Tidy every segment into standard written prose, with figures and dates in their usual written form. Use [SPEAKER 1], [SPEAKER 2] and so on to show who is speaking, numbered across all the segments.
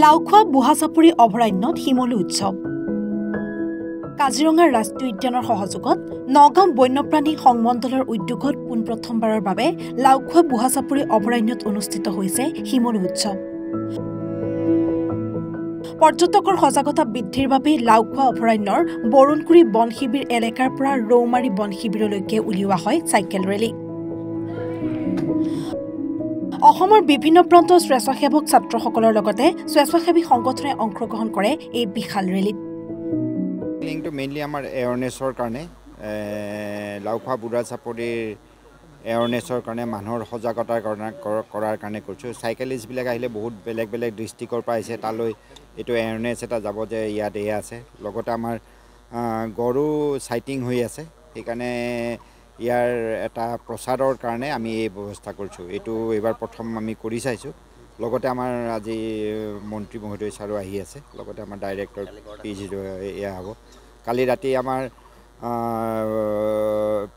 [SPEAKER 1] লাউখোৱা বুঢ়াচাপৰি অভয়াৰণ্যত শিমলু উৎসৱ কাজিৰঙা ৰাষ্ট্ৰীয় উদ্যানৰ সহযোগত নগাঁও বন্যপ্ৰাণী সংমণ্ডলৰ উদ্যোগত পোনপ্ৰথমবাৰৰ বাবে লাউখোৱা বুঢ়াচাপৰি অভয়াৰণ্যত অনুষ্ঠিত হৈছে শিমলু উৎসৱ পৰ্যটকৰ সজাগতা বৃদ্ধিৰ বাবে লাউখোৱা অভয়াৰণ্যৰ বৰুণকুৰি বন শিবিৰ এলেকাৰ পৰা ৰৌমাৰী বন শিবিৰলৈকে উলিওৱা হয় চাইকেল ৰেলী অসমৰ বিভিন্ন প্ৰান্তৰ স্বেচ্ছাসেৱক ছাত্ৰসকলৰ লগতে স্বেচ্ছাসেৱী সংগঠনে অংশগ্ৰহণ কৰে এই বিশাল ৰেলীত
[SPEAKER 2] লিংকটো মেইনলি আমাৰ এৱাৰনেছৰ কাৰণে লাউখোৱা বুঢ়াচাপৰিৰ এৱাৰনেছৰ কাৰণে মানুহৰ সজাগতাৰ কৰাৰ কাৰণে কৰিছোঁ চাইকেলিষ্টবিলাক আহিলে বহুত বেলেগ বেলেগ ডিষ্ট্ৰিক্টৰ পৰা আহিছে তালৈ এইটো এৱাৰনেছ এটা যাব যে ইয়াত এয়া আছে লগতে আমাৰ গৰু চাইটিং হৈ আছে সেইকাৰণে ইয়াৰ এটা প্ৰচাৰৰ কাৰণে আমি এই ব্যৱস্থা কৰিছোঁ এইটো এইবাৰ প্ৰথম আমি কৰি চাইছোঁ লগতে আমাৰ আজি মন্ত্ৰী মহোদয় ছাৰো আহি আছে লগতে আমাৰ ডাইৰেক্টৰ পিজি এয়া হ'ব কালি ৰাতি আমাৰ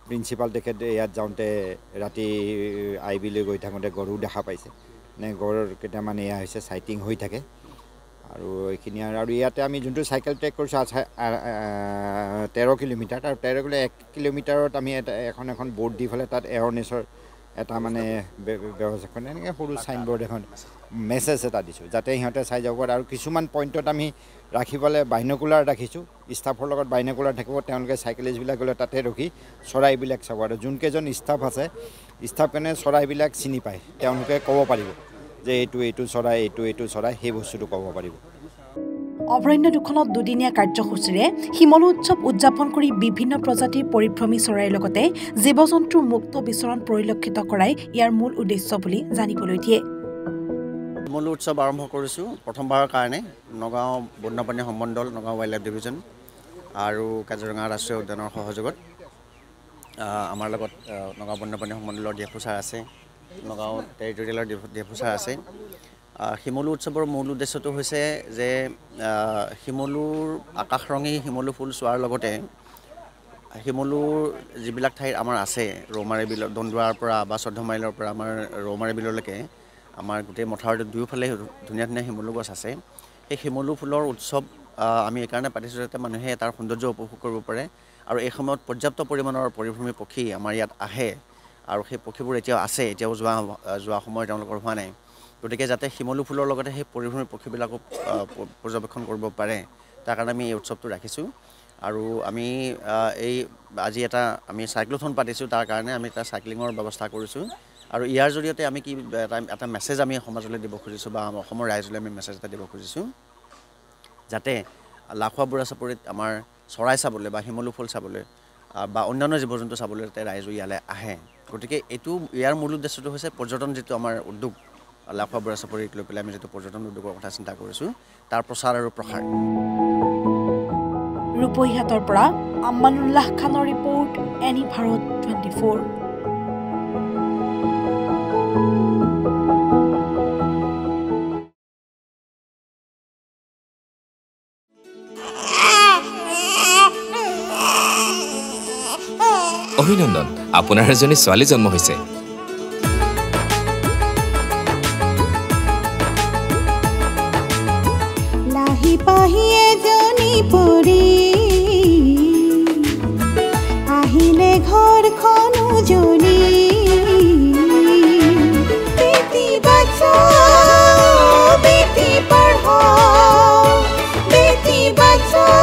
[SPEAKER 2] প্ৰিন্সিপাল তেখেত ইয়াত যাওঁতে ৰাতি আই বিলৈ গৈ থাকোঁতে গৰু দেখা পাইছে নে গড়ৰ কেইটামান এয়া হৈছে চাইটিং হৈ থাকে আৰু এইখিনি আৰু ইয়াতে আমি যোনটো চাইকেল ট্ৰেক কৰিছোঁ 13 কিলোমিটাৰ আৰু 1 কিলোমিটাৰত আমি এখন বৰ্ড দি পেলাই তাত এৱাৰনেছৰ এটা মানে ব্যৱস্থা এনেকৈ সৰু চাইনবোৰ্ড এখন মেছেজ এটা দিছোঁ যাতে সিহঁতে চাই যাব পাৰে আৰু কিছুমান পইণ্টত আমি ৰাখিবলৈ বাইনকুলাৰ ৰাখিছোঁ ষ্টাফৰ লগত বাইনকুলাৰ থাকিব তেওঁলোকে চাইকেলিষ্টবিলাক গ'লে তাতে ৰখি চৰাইবিলাক চাব আৰু যোনকেইজন ষ্টাফ আছে ষ্টাফজনে চৰাইবিলাক চিনি পায় তেওঁলোকে ক'ব পাৰিব যে এইটো চৰাই এইটো চৰাই সেই বস্তুটো ক'ব পাৰিব
[SPEAKER 1] অভয়াৰণ্য দুখনত দুদিনীয়া কাৰ্যসূচীৰে শিমলু উৎসৱ উদযাপন কৰি বিভিন্ন প্ৰজাতিৰ পৰিভ্ৰমী চৰাইৰ লগতে জীৱ-জন্তুৰ মুক্ত বিচৰণ পৰিলক্ষিত কৰাই ইয়াৰ মূল উদ্দেশ্য বুলি জানিবলৈ দিয়ে
[SPEAKER 3] শিমলু উৎসৱ আৰম্ভ কৰিছোঁ প্ৰথমবাৰৰ কাৰণে নগাঁও বন্যপ্ৰাণী সংমণ্ডল নগাঁও ৱাইল্ড লাইফ ডিভিজন আৰু কাজিৰঙা ৰাষ্ট্ৰীয় উদ্যানৰ সহযোগত আমাৰ লগত নগাঁও বন্যপ্ৰাণী সংমণ্ডলৰ ডিএফও ছাৰ আছে নগাঁও টেৰিটৰিয়েলৰ ডিএফও ছাৰ আছে শিমলু উৎসৱৰ মূল উদ্দেশ্যটো হৈছে যে শিমলুৰ আকাশৰঙী শিমলু ফুল চোৱাৰ লগতে শিমলুৰ যিবিলাক ঠাইত আমাৰ আছে ৰৌমাৰী বিলৰ দন্দুৱাৰ পৰা বা 14 মাইলৰ পৰা আমাৰ ৰৌমাৰী বিললৈকে আমাৰ গোটেই মথাউৰিটোৰ দুয়োফালে ধুনীয়া ধুনীয়া শিমলু গছ আছে সেই শিমলু ফুলৰ উৎসৱ আমি এইকাৰণে পাতিছোঁ যাতে মানুহে তাৰ সৌন্দৰ্য উপভোগ কৰিব পাৰে আৰু এই সময়ত পৰ্যাপ্ত পৰিমাণৰ পৰিভ্ৰমী পক্ষী আমাৰ ইয়াত আহে আৰু সেই পক্ষীবোৰ এতিয়াও যোৱা সময় তেওঁলোকৰ হোৱা নাই গতিকে যাতে শিমলু ফুলৰ লগতে সেই পৰিভ্ৰমী পক্ষীবিলাকো পৰ্যবেক্ষণ কৰিব পাৰে তাৰ কাৰণে আমি এই উৎসৱটো ৰাখিছোঁ আৰু আমি আজি আমি চাইক্লোথন পাতিছোঁ তাৰ কাৰণে আমি এটা চাইক্লিঙৰ ব্যৱস্থা কৰিছোঁ আৰু ইয়াৰ জৰিয়তে আমি এটা মেছেজ আমি সমাজলৈ দিব খুজিছোঁ বা অসমৰ ৰাইজলৈ আমি মেছেজ এটা দিব খুজিছোঁ যাতে লাউখোৱা বুঢ়াচাপৰিত আমাৰ চৰাই চাবলৈ বা শিমলু ফুল চাবলৈ বা অন্যান্য জীৱ জন্তু চাবলৈ যাতে ৰাইজ ইয়ালৈ আহে গতিকে ইয়াৰ মূল উদ্দেশ্যটো হৈছে পৰ্যটন যিটো আমাৰ উদ্যোগ লাউখোৱা বুঢ়াচাপৰিক লৈ পেলাই আমি যিটো পৰ্যটন উদ্যোগৰ কথা চিন্তা কৰিছোঁ তাৰ প্ৰচাৰ আৰু প্ৰসাৰ
[SPEAKER 1] ৰূপহীহাটৰ পৰা আম্মানুল্লাহ খানৰ ৰিপৰ্ট এনি ভাৰত 24
[SPEAKER 4] অভিনন্দন আপোনাৰ এজনী ছোৱালী জন্ম হৈছে
[SPEAKER 5] লাহি পাহি এজনী পৰি আহিলে ঘৰখন উজলি বেটি বচাও বেটি পঢ়াও বেটি বচাও